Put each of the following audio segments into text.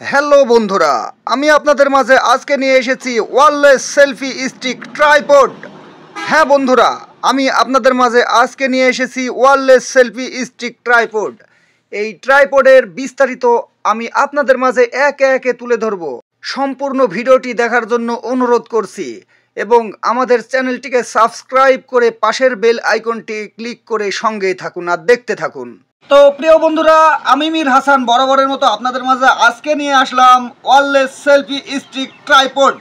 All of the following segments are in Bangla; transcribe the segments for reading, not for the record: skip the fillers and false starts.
হ্যালো বন্ধুরা, আমি আপনাদের মাঝে আজকে নিয়ে এসেছি ওয়্যারলেস সেলফি স্টিক ট্রাইপড। হ্যাঁ বন্ধুরা, আমি আপনাদের মাঝে আজকে নিয়ে এসেছি ওয়্যারলেস সেলফি স্টিক ট্রাইপড। এই ট্রাইপডের বিস্তারিত আমি আপনাদের মাঝে একে একে তুলে ধরব। সম্পূর্ণ ভিডিওটি দেখার জন্য অনুরোধ করছি এবং আমাদের চ্যানেলটিকে সাবস্ক্রাইব করে পাশের বেল আইকনটি ক্লিক করে সঙ্গেই থাকুন আর দেখতে থাকুন। তো প্রিয় বন্ধুরা, আমি মীর হাসান বরাবরের মতো আপনাদের মাঝে আজকে নিয়ে আসলাম ওয়্যারলেস সেলফি স্টিক ট্রাইপড।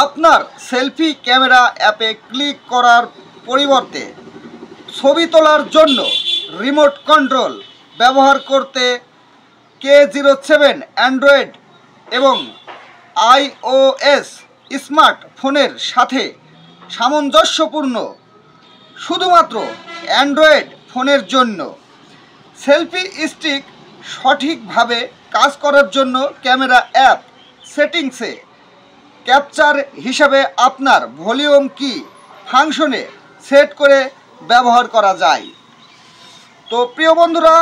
আপনার সেলফি ক্যামেরা অ্যাপে ক্লিক করার পরিবর্তে ছবি তোলার জন্য রিমোট কন্ট্রোল ব্যবহার করতে K07 অ্যান্ড্রয়েড এবং iOS স্মার্টফোনের সাথে সামঞ্জস্যপূর্ণ। শুধুমাত্র অ্যান্ড্রয়েড ফোনের জন্য সেলফি স্টিক সঠিকভাবে কাজ করার জন্য ক্যামেরা অ্যাপ সেটিংসে ক্যাপচার হিসাবে আপনার ভলিউম কি ফাংশনে সেট করে ব্যবহার করা যায়। তো প্রিয় বন্ধুরা,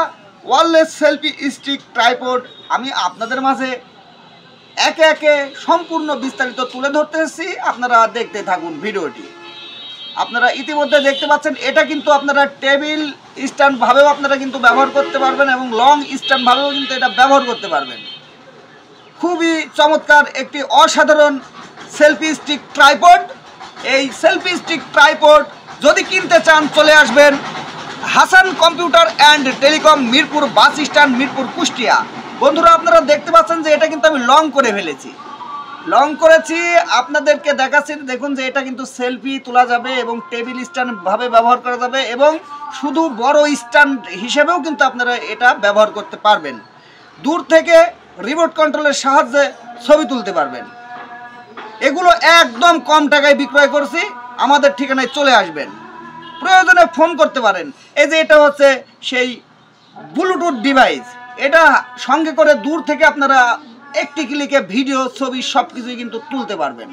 ওয়্যারলেস সেলফি স্টিক ট্রাইপড আমি আপনাদের মাঝে একে একে সম্পূর্ণ বিস্তারিত তুলে ধরতেছি, আপনারা দেখতে থাকুন ভিডিওটি। আপনারা ইতিমধ্যে দেখতে পাচ্ছেন এটা কিন্তু আপনারা টেবিল স্ট্যান্ডভাবেও আপনারা কিন্তু ব্যবহার করতে পারবেন এবং লং স্ট্যান্ডভাবেও কিন্তু এটা ব্যবহার করতে পারবেন। খুবই চমৎকার একটি অসাধারণ সেলফি স্টিক ট্রাইপড। এই সেলফি স্টিক ট্রাইপড যদি কিনতে চান চলে আসবেন Hasan computer and telecom, Mirpur bus stand, Mirpur, Kushtia. বন্ধুরা, আপনারা দেখতে পাচ্ছেন যে এটা কিন্তু আমি লং করে ফেলেছি, লং করেছি, আপনাদেরকে দেখাচ্ছি। দেখুন যে এটা কিন্তু সেলফি তোলা যাবে এবং টেবিল স্ট্যান্ডভাবে ব্যবহার করা যাবে এবং শুধু বড় স্ট্যান্ড হিসেবেও কিন্তু আপনারা এটা ব্যবহার করতে পারবেন। দূর থেকে রিমোট কন্ট্রোলের সাহায্যে ছবি তুলতে পারবেন। এগুলো একদম কম টাকায় বিক্রয় করছি, আমাদের ঠিকানায় চলে আসবেন, প্রয়োজনে ফোন করতে পারেন। এই যে এটা হচ্ছে সেই ব্লুটুথ ডিভাইস, এটা সঙ্গে করে দূর থেকে আপনারা একটি ক্লিকে ভিডিও, ছবি সব কিছুই কিন্তু তুলতে পারবেন।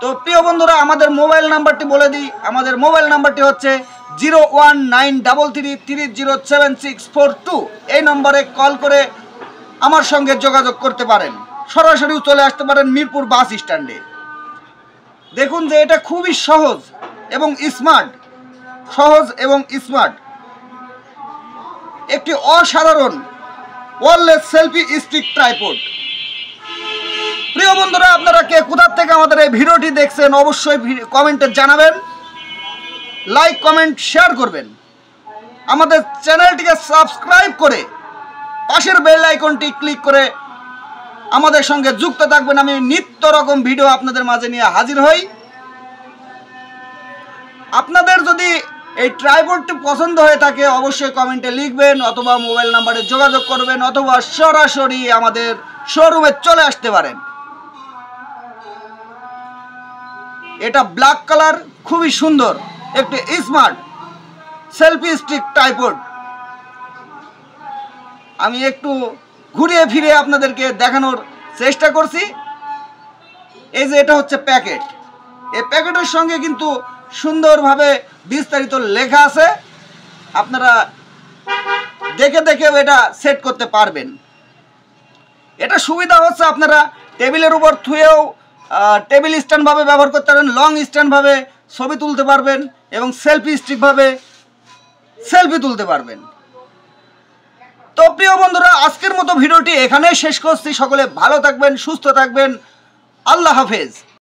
তো প্রিয় বন্ধুরা, আমাদের মোবাইল নাম্বারটি বলে দিই। আমাদের মোবাইল নাম্বারটি হচ্ছে 01933307642। এই নম্বরে কল করে আমার সঙ্গে যোগাযোগ করতে পারেন, সরাসরিও চলে আসতে পারেন মিরপুর বাস স্ট্যান্ডে। দেখুন যে এটা খুবই সহজ এবং স্মার্ট, একটি অসাধারণ ওয়্যারলেস সেলফি স্টিক ট্রাইপড। প্রিয় বন্ধুরা, আপনারা কে কোথা থেকে আমাদের এই ভিডিওটি দেখছেন অবশ্যই কমেন্টে জানাবেন, লাইক কমেন্ট শেয়ার করবেন। আমাদের চ্যানেলটিকে সাবস্ক্রাইব করে পাশের বেল আইকনটি ক্লিক করে আমাদের সঙ্গে যুক্ত থাকবেন। আমি নিত্য রকম ভিডিও আপনাদের মাঝে নিয়ে হাজির হই। আপনাদের যদি এই ট্রাইপডটি পছন্দ হয়ে থাকে অবশ্যই কমেন্টে লিখবেন, অথবা মোবাইল নাম্বারে যোগাযোগ করবেন, অথবা সরাসরি আমাদের শোরুমে চলে আসতে পারেন। এটা ব্ল্যাক কালার, খুবই সুন্দর একটি স্মার্ট সেলফি স্টিক ট্রাইপড। আমি একটু ঘুরিয়ে ফিরে আপনাদেরকে দেখানোর চেষ্টা করছি। এই যে এটা হচ্ছে প্যাকেট, এই প্যাকেটের সঙ্গে কিন্তু সুন্দরভাবে বিস্তারিত লেখা আছে, আপনারা দেখে দেখেও এটা সেট করতে পারবেন। এটা সুবিধা হচ্ছে আপনারা টেবিলের উপর থুয়েও টেবিল স্ট্যান্ডভাবে ব্যবহার করতে পারবেন, লং স্ট্যান্ডভাবে ছবি তুলতে পারবেন এবং সেলফি স্টিকভাবে সেলফি তুলতে পারবেন। তো প্রিয় বন্ধুরা, আজকের মতো ভিডিওটি এখানেই শেষ করছি। সকলে ভালো থাকবেন, সুস্থ থাকবেন, আল্লাহ হাফেজ।